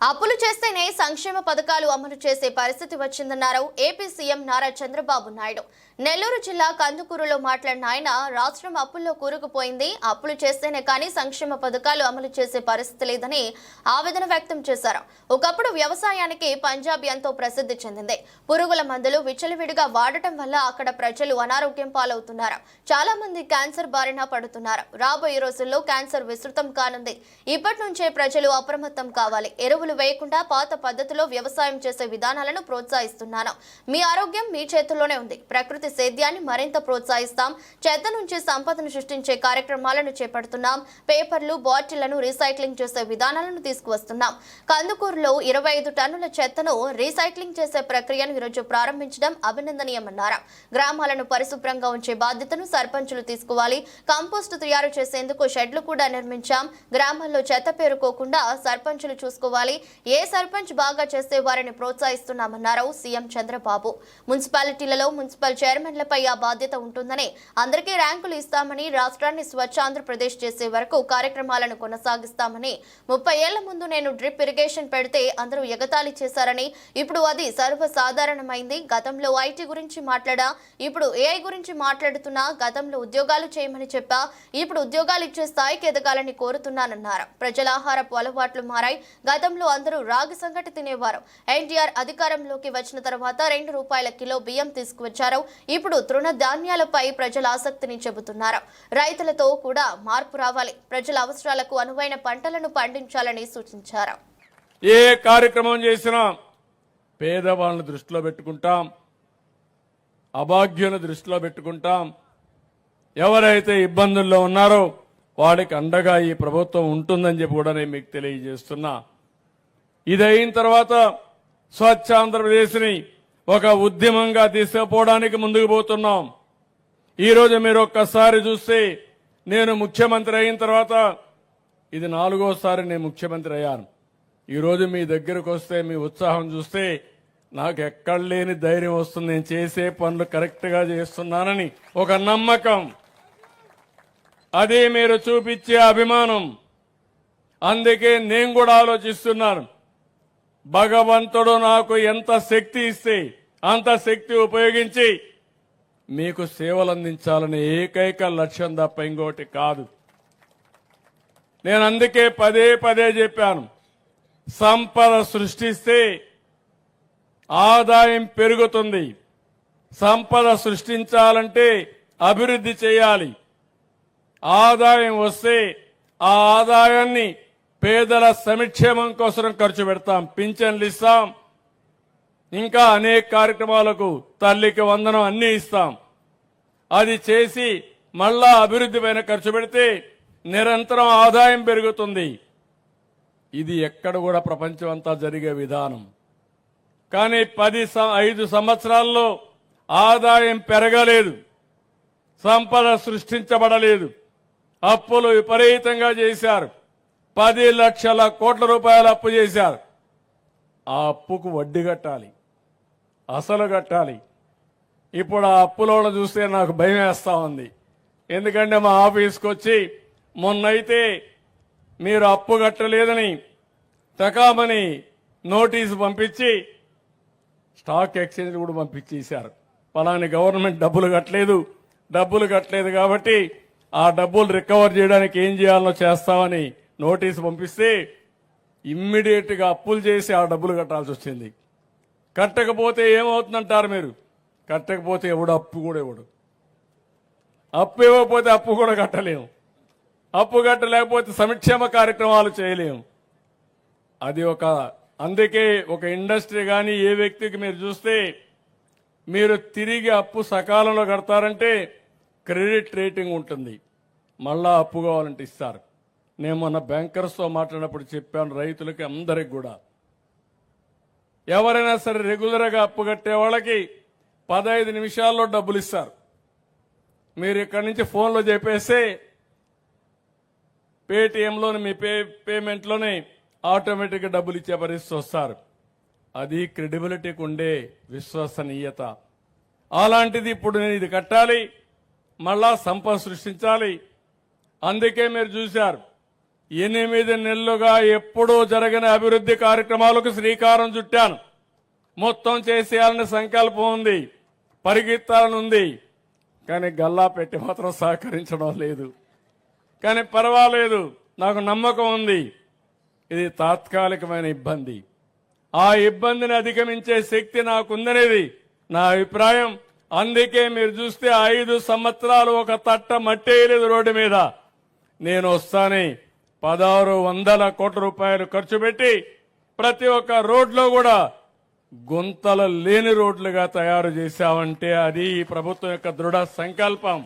అప్పులు చేస్తేనే సంక్షేమ పథకాలు అమలు చేసే పరిస్థితి వచ్చిందన్నారు ఏపీ సీఎం నారా చంద్రబాబు నాయుడు. నెల్లూరు జిల్లా కందుకూరులో మాట్లాడిన ఆయన రాష్ట్రం అప్పుల్లో కూరుకుపోయింది, అప్పులు చేస్తేనే కానీ సంక్షేమ పథకాలు అమలు చేసే పరిస్థితి లేదని ఆవేదన వ్యక్తం చేశారు. ఒకప్పుడు వ్యవసాయానికి పంజాబ్ ఎంతో ప్రసిద్ధి చెందింది. పురుగుల మందులు విచ్చలవిడిగా వాడటం వల్ల అక్కడ ప్రజలు అనారోగ్యం పాలవుతున్నారు. చాలా మంది క్యాన్సర్ బారిన పడుతున్నారు. రాబోయే రోజుల్లో క్యాన్సర్ విస్తృతం కానుంది. ఇప్పటి నుంచే ప్రజలు అప్రమత్తం కావాలి. ఎరువులు వేయకుండా పాత పద్ధతిలో వ్యవసాయం చేసే విధానాలను ప్రోత్సహిస్తున్నాను. మీ ఆరోగ్యం మీ చేతుల్లోనే ఉంది. ప్రకృతి సేద్యాన్ని మరింత ప్రోత్సహిస్తాం. చెత్త నుంచి సంపదను సృష్టించే కార్యక్రమాలను చేపడుతున్నాం. పేపర్లు, బాటిళ్లను రీసైక్లింగ్ చేసే విధానాలను తీసుకువస్తున్నాం. కందుకూరులో 25 టన్నుల చెత్తను రీసైక్లింగ్ చేసే ప్రక్రియను ఈరోజు ప్రారంభించడం అభినందనీయమన్నారు. గ్రామాలను పరిశుభ్రంగా ఉంచే బాధ్యతను సర్పంచులు తీసుకోవాలి. కంపోస్టు తయారు చేసేందుకు షెడ్లు కూడా నిర్మించాం. గ్రామాల్లో చెత్త పేరుకోకుండా సర్పంచులు చూసుకోవాలి. ఏ సర్పంచ్ బాగా చేసే వారిని ప్రోత్సహిస్తున్నామన్నారు సీఎం చంద్రబాబు. మున్సిపాలిటీలలో మున్సిపల్ చైర్మన్లపై ఆ బాధ్యత ఉంటుందని, అందరికీ ర్యాంకులు ఇస్తామని, రాష్ట్రాన్ని స్వచ్ఛ ఆంధ్రప్రదేశ్ చేసే వరకు కార్యక్రమాలను కొనసాగిస్తామని, 30 ఏళ్ల ముందు నేను డ్రిప్ ఇరిగేషన్ పెడితే అందరూ ఎగతాళి చేశారని, ఇప్పుడు అది సర్వసాధారణమైంది. గతంలో ఐటీ గురించి మాట్లాడా, ఇప్పుడు ఏఐ గురించి మాట్లాడుతున్నా. గతంలో ఉద్యోగాలు చేయమని చెప్పా, ఇప్పుడు ఉద్యోగాలు ఇచ్చే స్థాయికి ఎదగాలని కోరుతున్నానన్నారు. ప్రజల ఆహారపు అలవాట్లు మారాయి. గతంలో అందరూ రాగి సంగటి తినేవారు. ఎన్టీఆర్ అధికారంలోకి వచ్చిన తర్వాత ₹2 కిలో బియ్యం తీసుకువచ్చారు. ఇప్పుడు తృణ ధాన్యాలపై ప్రజల ఆసక్తిని చెబుతున్నారు. రైతులతో కూడా మార్పు రావాలి. ప్రజల అవసరాలకు అనువైన పంటలను పండించాలని సూచించారు. ఏ కార్యక్రమం చేసినా పేదవాళ్ళని దృష్టిలో పెట్టుకుంటాం, అభాగ్యులను దృష్టిలో పెట్టుకుంటాం. ఎవరైతే ఇబ్బందుల్లో ఉన్నారో వాడికి అండగా ఈ ప్రభుత్వం ఉంటుందని చెప్పి కూడా నేను మీకు తెలియజేస్తున్నా. ఇది అయిన తర్వాత స్వచ్ఛ ఆంధ్రప్రదేశ్ని ఒక ఉద్యమంగా తీసుకుపోవడానికి ముందుకు పోతున్నాం. ఈరోజు మీరు ఒక్కసారి చూస్తే, నేను ముఖ్యమంత్రి అయిన తర్వాత ఇది 4వ నేను ముఖ్యమంత్రి అయ్యాను. ఈరోజు మీ దగ్గరకు వస్తే మీ ఉత్సాహం చూస్తే నాకు ఎక్కడ లేని ధైర్యం వస్తుంది. నేను చేసే పనులు కరెక్ట్గా చేస్తున్నానని ఒక నమ్మకం, అదే మీరు చూపించే అభిమానం. అందుకే నేను కూడా ఆలోచిస్తున్నాను, భగవంతుడు నాకు ఎంత శక్తి ఇస్తే అంత శక్తి ఉపయోగించి మీకు సేవలు అందించాలనే ఏకైక లక్ష్యం తప్ప ఇంకోటి కాదు. నేను అందుకే పదే చెప్పాను, సంపద సృష్టిస్తే ఆదాయం పెరుగుతుంది. సంపద సృష్టించాలంటే అభివృద్ధి చేయాలి. ఆదాయం వస్తే ఆ ఆదాయాన్ని పేదల సంక్షేమం కోసం ఖర్చు పెడతాం. పింఛన్లు ఇస్తాం, ఇంకా అనేక కార్యక్రమాలకు తల్లికి వందనం అన్ని ఇస్తాం. అది చేసి మళ్ళా అభివృద్ధి పైన ఖర్చు పెడితే నిరంతరం ఆదాయం పెరుగుతుంది. ఇది ఎక్కడ కూడా ప్రపంచం అంతా జరిగే విధానం. కానీ 5 సంవత్సరాల్లో ఆదాయం పెరగలేదు, సంపద సృష్టించబడలేదు. అప్పులు విపరీతంగా చేశారు. 10 లక్షల కోట్ల రూపాయలు అప్పు చేశారు. ఆ అప్పుకు వడ్డీ కట్టాలి, అసలు కట్టాలి. ఇప్పుడు ఆ అప్పులో చూస్తే నాకు భయం వేస్తా ఉంది. ఎందుకంటే మా ఆఫీస్కి వచ్చి మొన్నైతే మీరు అప్పు కట్టలేదని తకామని నోటీసు పంపించి స్టాక్ ఎక్స్చేంజ్ కూడా పంపించేశారు. పలాని గవర్నమెంట్ డబ్బులు కట్టలేదు కాబట్టి ఆ డబ్బులు రికవర్ చేయడానికి ఏం చేయాలో చేస్తామని నోటీసు పంపిస్తే ఇమ్మీడియట్ గా అప్పులు చేసి ఆ డబ్బులు కట్టాల్సి వచ్చింది. కట్టకపోతే ఏమవుతుందంటారు మీరు? కట్టకపోతే ఎవడు అప్పు కూడా ఇవ్వడు. అప్పు ఇవ్వకపోతే అప్పు కూడా కట్టలేము. అప్పు కట్టలేకపోతే సంక్షేమ కార్యక్రమాలు చేయలేము. అది అందుకే ఒక ఇండస్ట్రీ కానీ ఏ వ్యక్తికి మీరు చూస్తే, మీరు తిరిగి అప్పు సకాలంలో కడతారంటే క్రెడిట్ రేటింగ్ ఉంటుంది, మళ్ళా అప్పు కావాలంటే ఇస్తారు. నేను మొన్న బ్యాంకర్స్తో మాట్లాడినప్పుడు చెప్పాను, రైతులకి అందరికి కూడా ఎవరైనా సరే రెగ్యులర్గా అప్పు కట్టే వాళ్ళకి 15 నిమిషాల్లో డబ్బులు ఇస్తారు. మీరు ఇక్కడి నుంచి ఫోన్లో చెప్పేస్తే పేటిఎంలోని మీ పేమెంట్లోనే ఆటోమేటిక్గా డబ్బులు ఇచ్చే పరిస్థితి వస్తారు. అది క్రెడిబిలిటీకి ఉండే విశ్వసనీయత. అలాంటిది ఇప్పుడు నేను ఇది కట్టాలి, మళ్ళా సంపద సృష్టించాలి. అందుకే మీరు చూశారు 8 నెలలుగా ఎప్పుడూ జరగని అభివృద్ధి కార్యక్రమాలకు శ్రీకారం చుట్టాను. మొత్తం చేసేయాలనే సంకల్పం ఉంది, పరిగెత్తాలని ఉంది. కానీ గల్లా పెట్టి మాత్రం సహకరించడం లేదు. కానీ పర్వాలేదు, నాకు నమ్మకం ఉంది. ఇది తాత్కాలికమైన ఇబ్బంది. ఆ ఇబ్బందిని అధిగమించే శక్తి నాకుందనేది నా అభిప్రాయం. అందుకే మీరు చూస్తే 5 సంవత్సరాలు ఒక తట్ట మట్టేయలేదు రోడ్డు మీద. నేను వస్తానే 1600 కోట్ల రూపాయలు ఖర్చు పెట్టి ప్రతి ఒక్క రోడ్లో కూడా గుంతలు లేని రోడ్లుగా తయారు చేశామంటే అది ఈ ప్రభుత్వం యొక్క దృఢ సంకల్పం.